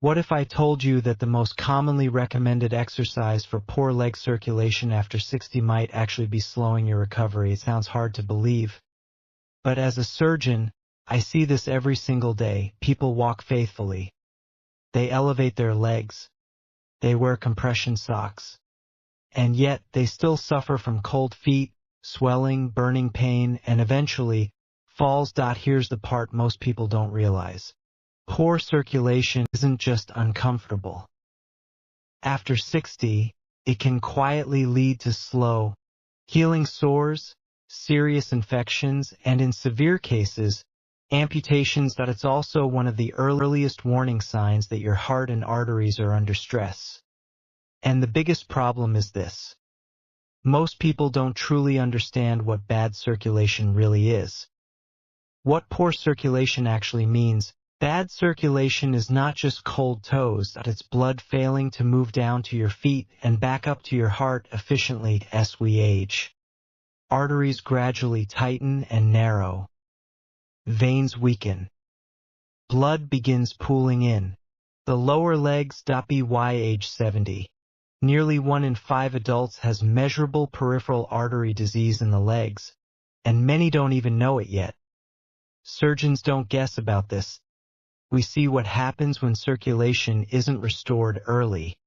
What if I told you that the most commonly recommended exercise for poor leg circulation after 60 might actually be slowing your recovery? It sounds hard to believe. But as a surgeon, I see this every single day. People walk faithfully. They elevate their legs. They wear compression socks. And yet, they still suffer from cold feet, swelling, burning pain, and eventually, falls. Here's the part most people don't realize. Poor circulation isn't just uncomfortable. After 60, it can quietly lead to slow, healing sores, serious infections, and in severe cases, amputations. It's also one of the earliest warning signs that your heart and arteries are under stress. And the biggest problem is this. Most people don't truly understand what bad circulation really is. What poor circulation actually means. Bad circulation is not just cold toes, it's blood failing to move down to your feet and back up to your heart efficiently as we age. Arteries gradually tighten and narrow. Veins weaken. Blood begins pooling in. The lower legs. By age 70. Nearly 1 in 5 adults has measurable peripheral artery disease in the legs, and many don't even know it yet. Surgeons don't guess about this. We see what happens when circulation isn't restored early.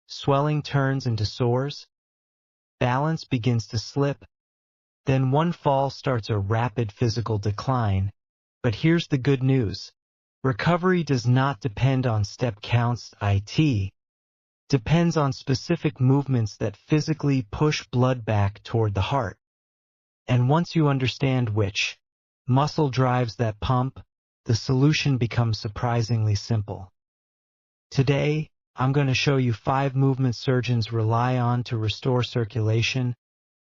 Swelling turns into sores. Balance begins to slip. Then one fall starts a rapid physical decline. But here's the good news. Recovery does not depend on step counts. It depends on specific movements that physically push blood back toward the heart. And once you understand which muscle drives that pump, the solution becomes surprisingly simple. Today, I'm going to show you 5 movements surgeons rely on to restore circulation,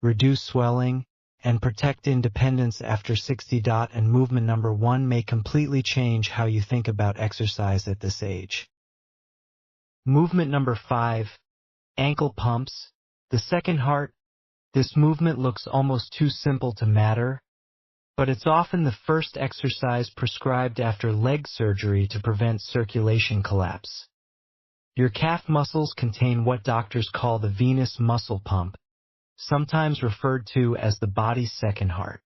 reduce swelling, and protect independence after 60. And movement number 1 may completely change how you think about exercise at this age. Movement number 5, ankle pumps, the second heart. This movement looks almost too simple to matter, but it's often the first exercise prescribed after leg surgery to prevent circulation collapse. Your calf muscles contain what doctors call the venous muscle pump, sometimes referred to as the body's second heart.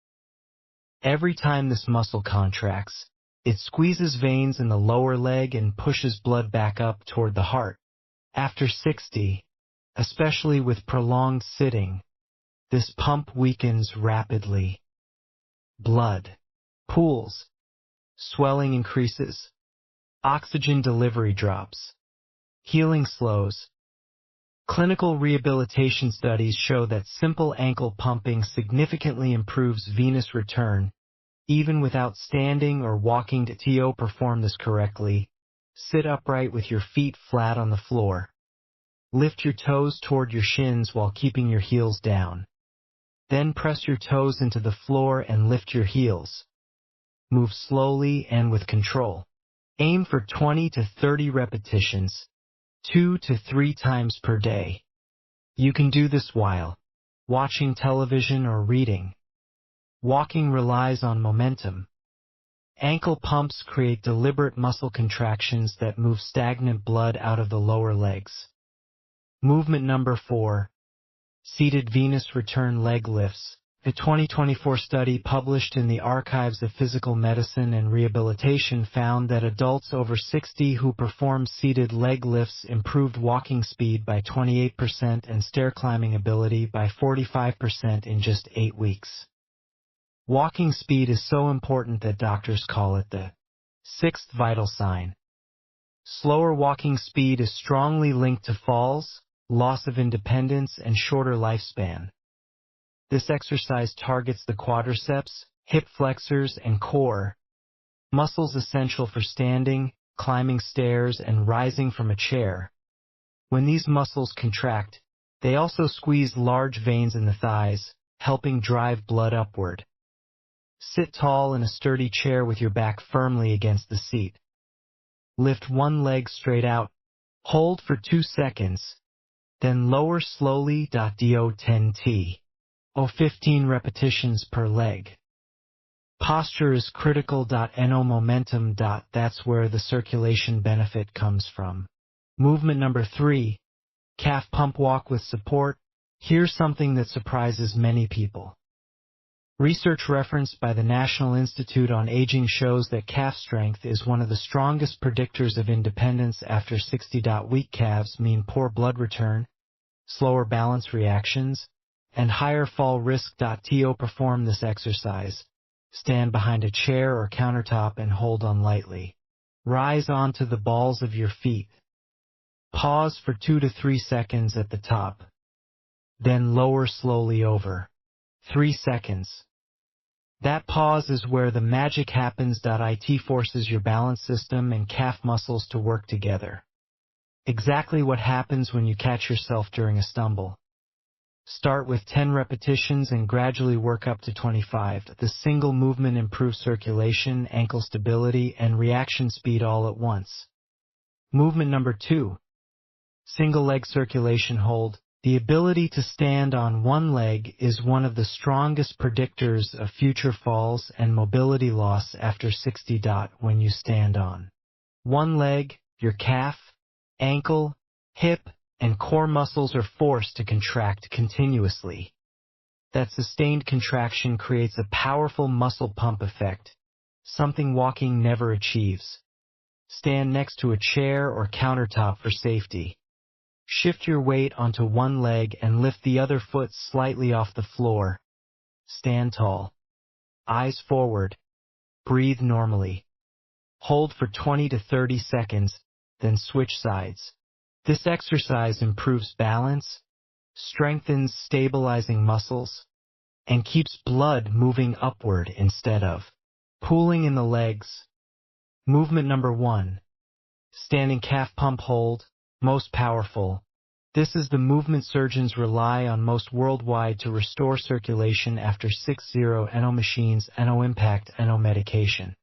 Every time this muscle contracts, it squeezes veins in the lower leg and pushes blood back up toward the heart. After 60, especially with prolonged sitting, this pump weakens rapidly. Blood pools, swelling increases, oxygen delivery drops, healing slows. Clinical rehabilitation studies show that simple ankle pumping significantly improves venous return, even without standing or walking. To perform this correctly, sit upright with your feet flat on the floor. Lift your toes toward your shins while keeping your heels down. Then press your toes into the floor and lift your heels. Move slowly and with control. Aim for 20 to 30 repetitions, 2 to 3 times per day. You can do this while watching television or reading. Walking relies on momentum. Ankle pumps create deliberate muscle contractions that move stagnant blood out of the lower legs. Movement number 4. Seated venous return leg lifts. A 2024 study published in the Archives of Physical Medicine and Rehabilitation found that adults over 60 who performed seated leg lifts improved walking speed by 28% and stair climbing ability by 45% in just 8 weeks. Walking speed is so important that doctors call it the 6th vital sign. Slower walking speed is strongly linked to falls, loss of independence, and shorter lifespan. This exercise targets the quadriceps, hip flexors, and core, muscles essential for standing, climbing stairs, and rising from a chair. When these muscles contract, they also squeeze large veins in the thighs, helping drive blood upward. Sit tall in a sturdy chair with your back firmly against the seat. Lift one leg straight out, hold for 2 seconds, then lower slowly. 10 to 15 repetitions per leg. Posture is critical. No momentum. That's where the circulation benefit comes from. Movement number 3, calf pump walk with support. Here's something that surprises many people. Research referenced by the National Institute on Aging shows that calf strength is one of the strongest predictors of independence after 60. Weak calves mean poor blood return, slower balance reactions, and higher fall risk. To perform this exercise, stand behind a chair or countertop and hold on lightly. Rise onto the balls of your feet. Pause for 2 to 3 seconds at the top. Then lower slowly over 3 seconds. That pause is where the magic happens. It forces your balance system and calf muscles to work together. Exactly what happens when you catch yourself during a stumble. Start with 10 repetitions and gradually work up to 25. The single movement improves circulation, ankle stability, and reaction speed all at once. Movement number 2, single leg circulation hold. The ability to stand on one leg is one of the strongest predictors of future falls and mobility loss after 60. When you stand on one leg, your calf, ankle, hip, and core muscles are forced to contract continuously. That sustained contraction creates a powerful muscle pump effect, something walking never achieves. Stand next to a chair or countertop for safety. Shift your weight onto one leg and lift the other foot slightly off the floor. Stand tall. Eyes forward. Breathe normally. Hold for 20 to 30 seconds, then switch sides. This exercise improves balance, strengthens stabilizing muscles, and keeps blood moving upward instead of pooling in the legs. Movement number 1, standing calf pump hold. Most powerful. This is the movement surgeons rely on most worldwide to restore circulation after 60 NO machines, NO impact, NO medication.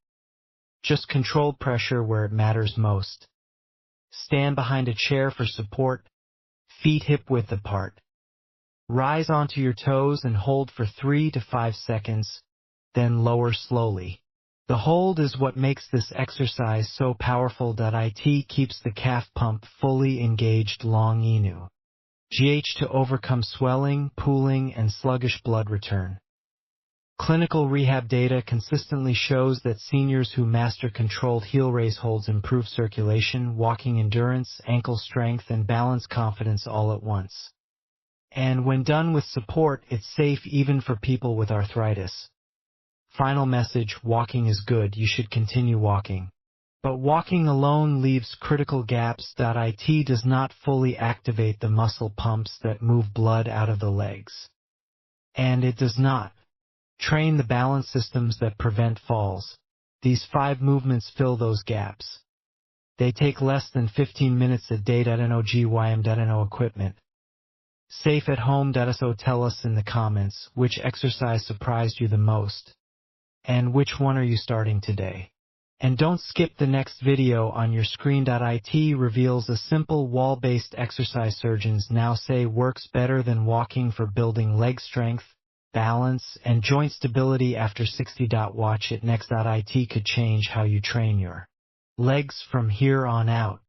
Just controlled pressure where it matters most. Stand behind a chair for support, feet hip width apart. Rise onto your toes and hold for 3 to 5 seconds, then lower slowly. The hold is what makes this exercise so powerful. It keeps the calf pump fully engaged long inu. To overcome swelling, pooling, and sluggish blood return. Clinical rehab data consistently shows that seniors who master controlled heel raise holds improve circulation, walking endurance, ankle strength, and balance confidence all at once. And when done with support, it's safe even for people with arthritis. Final message: walking is good, you should continue walking. But walking alone leaves critical gaps. It does not fully activate the muscle pumps that move blood out of the legs. And it does not train the balance systems that prevent falls. These 5 movements fill those gaps. They take less than 15 minutes a day. No GYM. No equipment. Safe at home. So tell us in the comments which exercise surprised you the most. And which one are you starting today? And don't skip the next video on your screen. It reveals a simple wall-based exercise surgeons now say works better than walking for building leg strength, balance, and joint stability after 60. Watch it next. It could change how you train your legs from here on out.